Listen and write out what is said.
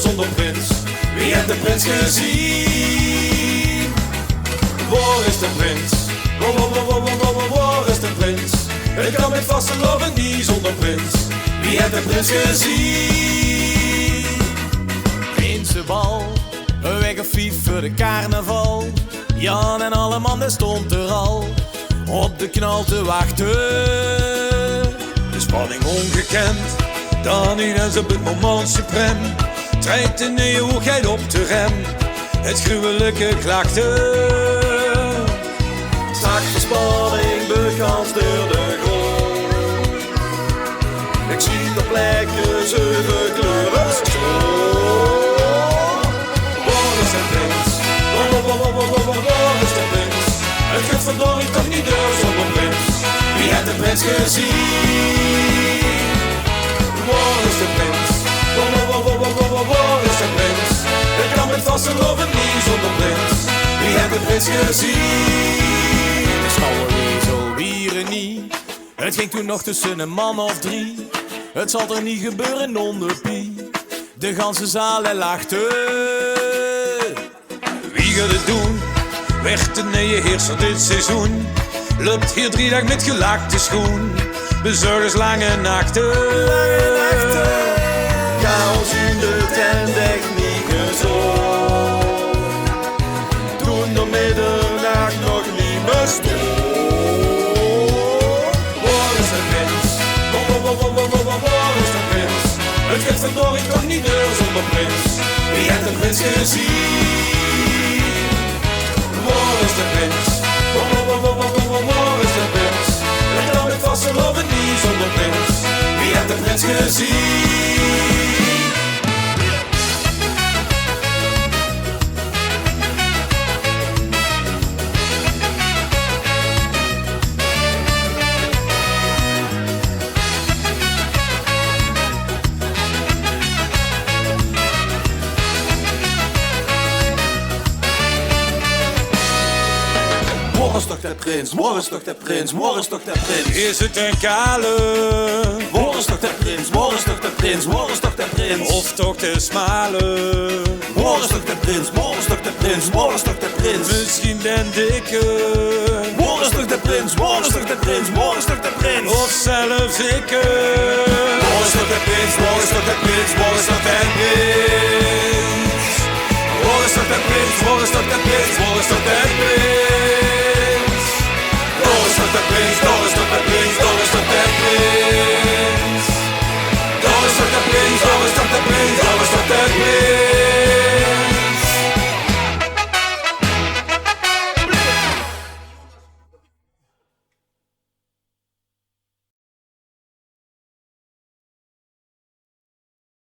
zonder prins. Wie heeft de prins gezien? Waar is de prins? Waar is de prins? Ik kan met vaste loven niet zonder prins. Wie heeft de prins gezien? Prinsenbal, een week of 5 voor de carnaval. Jan en alle mannen stond er al op de knal te wachten. De spanning ongekend, dan ineens op het moment suprem. Treedt in de hoogheid op de rem, het gruwelijke klachten. Strak verspanning beganst door de grond. Ik zie de plekken 7 kleuren schoon. Waar is de prins? Waar is de prins? Het gaat verdorie toch niet door zonder prins. Wie heeft de prins gezien? Waar is de prins? Waar is de prins? Ik kan met vaste loven niet zonder prins. Wie heeft de prins gezien? De schouwenwezel wieren niet. Het ging toen nog tussen een man of 3. Het zal er niet gebeuren onder Pie. De ganse zaal lachte. Wie gaat het doen? Weg de nieuwe heerser dit seizoen. Loopt hier 3 dagen met gelaakte schoen. Bezorgers lange nachten. Chaos in de tent echt niet gezond. Toen om middernacht nog niet meer stond. Waar is de prins? Waar is de prins? Het gaat verdorie toch niet door zonder prins. Wie heeft de prins gezien? Waar is de prins? Waar is de prins? Ik kan met vaste loven niet zonder prins. Wie heeft de prins gezien? Waar is toch de prins? Waar is toch de prins? Waar is toch de prins? Is het een kale? Waar is toch de prins? Waar is toch de prins? Waar is toch de prins? Of toch de smale? Waar is toch de prins? Waar is toch de prins? Waar is toch de prins? Misschien den dikke? Waar is toch de prins? Waar is toch de prins? Waar is toch de prins? Of zelfs ikke? Waar is toch de prins? Waar is toch de prins? Waar is toch de prins? Waar is toch de prins? Waar is toch de prins? Waar is toch